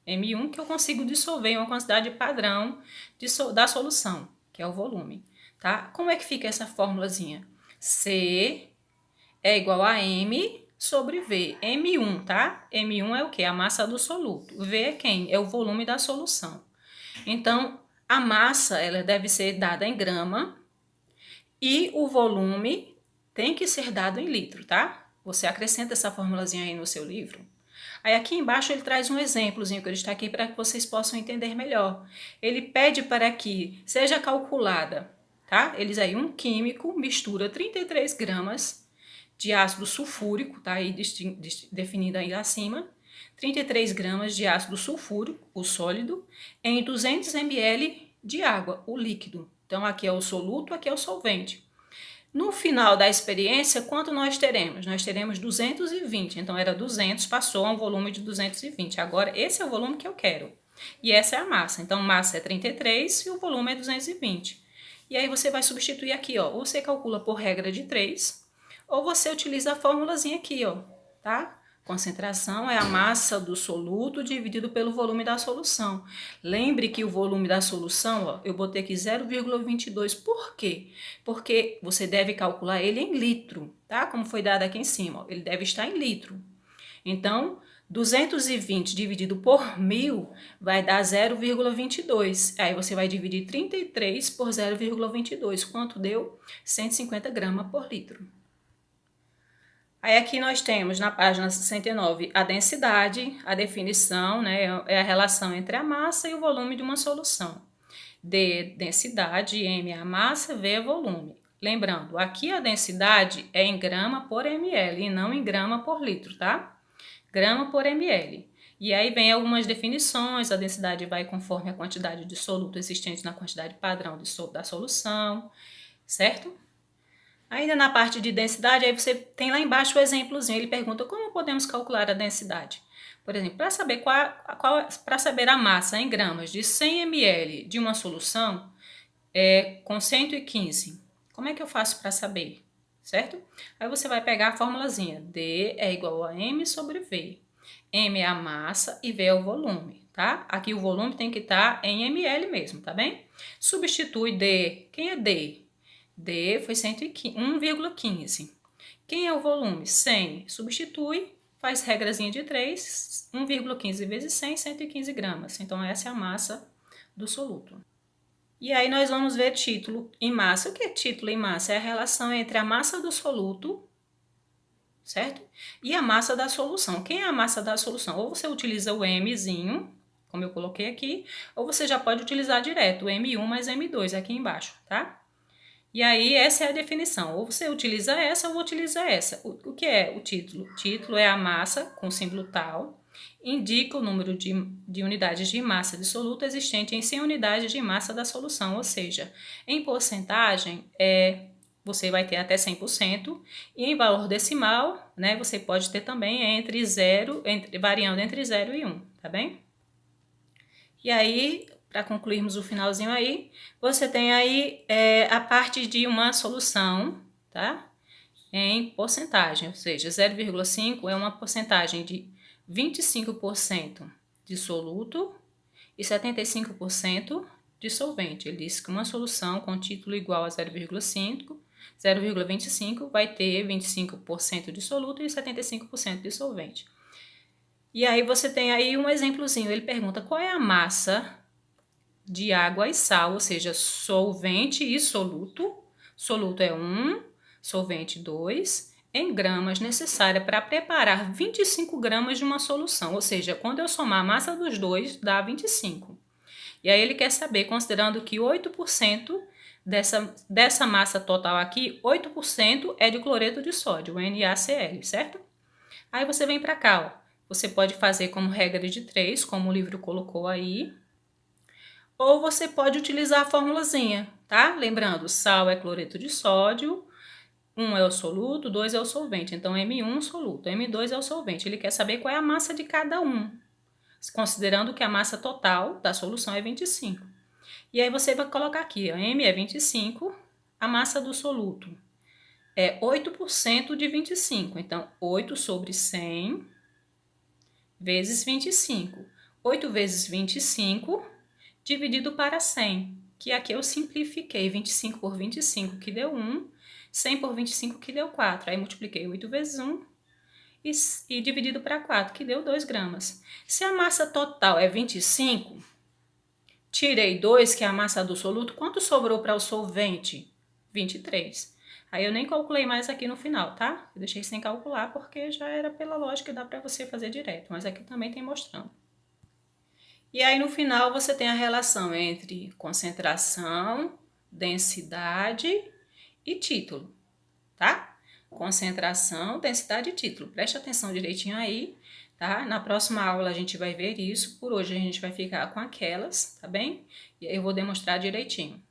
M1 que eu consigo dissolver em uma quantidade padrão da solução, que é o volume, tá? Como é que fica essa formulazinha? C é igual a M sobre V. M1, tá? M1 é o quê? A massa do soluto. V é quem? É o volume da solução. Então, a massa, ela deve ser dada em grama e o volume tem que ser dado em litro, tá? Você acrescenta essa formulazinha aí no seu livro. Aí aqui embaixo ele traz um exemplozinho que eu destaquei para que vocês possam entender melhor. Ele pede para que seja calculada, tá? Eles aí, um químico mistura 33 gramas de ácido sulfúrico, tá aí definido aí acima, 33 gramas de ácido sulfúrico, o sólido, em 200 ml de água, o líquido. Então aqui é o soluto, aqui é o solvente. No final da experiência, quanto nós teremos? Nós teremos 220, então era 200, passou a um volume de 220. Agora, esse é o volume que eu quero. E essa é a massa. Então, massa é 33 e o volume é 220. E aí você vai substituir aqui, ó. Ou você calcula por regra de 3, ou você utiliza a formulazinha aqui, ó, tá? Concentração é a massa do soluto dividido pelo volume da solução. Lembre que o volume da solução, ó, eu botei aqui 0,22. Por quê? Porque você deve calcular ele em litro, tá? Como foi dado aqui em cima, ó, ele deve estar em litro. Então, 220 dividido por 1.000 vai dar 0,22. Aí você vai dividir 33 por 0,22. Quanto deu? 150 gramas por litro. Aí aqui nós temos na página 69 a densidade, a definição, né, é a relação entre a massa e o volume de uma solução. D, densidade, M é a massa, V é volume. Lembrando, aqui a densidade é em grama por ml e não em grama por litro, tá? Grama por ml. E aí vem algumas definições, a densidade vai conforme a quantidade de soluto existente na quantidade padrão da solução, certo? Ainda na parte de densidade, aí você tem lá embaixo o exemplozinho, ele pergunta como podemos calcular a densidade. Por exemplo, para saber para saber a massa em gramas de 100 ml de uma solução com 115, como é que eu faço para saber? Certo? Aí você vai pegar a formulazinha, D é igual a M sobre V. M é a massa e V é o volume, tá? Aqui o volume tem que estar em ml mesmo, tá bem? Substitui D. Quem é D? D foi 1,15. Quem é o volume? 100. Substitui, faz regrazinha de 3, 1,15 vezes 100, 115 gramas. Então, essa é a massa do soluto. E aí nós vamos ver título e massa. O que é título e massa? É a relação entre a massa do soluto, certo? E a massa da solução. Quem é a massa da solução? Ou você utiliza o Mzinho, como eu coloquei aqui, ou você já pode utilizar direto o M1 mais M2 aqui embaixo, tá? E aí, essa é a definição. Ou você utiliza essa ou utiliza essa. O que é o título? O título é a massa, com símbolo tal, indica o número de unidades de massa de soluto existente em 100 unidades de massa da solução. Ou seja, em porcentagem, você vai ter até 100%. E em valor decimal, né, você pode ter também variando entre 0 e 1, tá bem? E aí, para concluirmos o finalzinho aí, você tem aí a parte de uma solução, tá? Em porcentagem, ou seja, 0,5 é uma porcentagem de 25% de soluto e 75% de solvente. Ele diz que uma solução com título igual a 0,25 vai ter 25% de soluto e 75% de solvente. E aí você tem aí um exemplozinho, ele pergunta qual é a massa de água e sal, ou seja, solvente e soluto. Soluto é 1, solvente 2, em gramas necessária para preparar 25 gramas de uma solução. Ou seja, quando eu somar a massa dos dois, dá 25. E aí ele quer saber, considerando que 8% dessa massa total aqui, 8% é de cloreto de sódio, NaCl, certo? Aí você vem para cá, ó. Você pode fazer como regra de 3, como o livro colocou aí, ou você pode utilizar a formulazinha, tá? Lembrando, sal é cloreto de sódio, 1 é o soluto, 2 é o solvente. Então, M1 soluto, M2 é o solvente. Ele quer saber qual é a massa de cada um, considerando que a massa total da solução é 25. E aí você vai colocar aqui, ó, M é 25, a massa do soluto é 8% de 25. Então, 8 sobre 100 vezes 25. 8 vezes 25, dividido para 100, que aqui eu simplifiquei 25 por 25, que deu 1, 100 por 25, que deu 4. Aí multipliquei 8 vezes 1 e dividido para 4, que deu 2 gramas. Se a massa total é 25, tirei 2, que é a massa do soluto, quanto sobrou para o solvente? 23. Aí eu nem calculei mais aqui no final, tá? Eu deixei sem calcular porque já era pela lógica, dá para você fazer direto, mas aqui também tem mostrando. E aí no final você tem a relação entre concentração, densidade e título, tá? Concentração, densidade e título. Preste atenção direitinho aí, tá? Na próxima aula a gente vai ver isso. Por hoje a gente vai ficar com aquelas, tá bem? E aí eu vou demonstrar direitinho.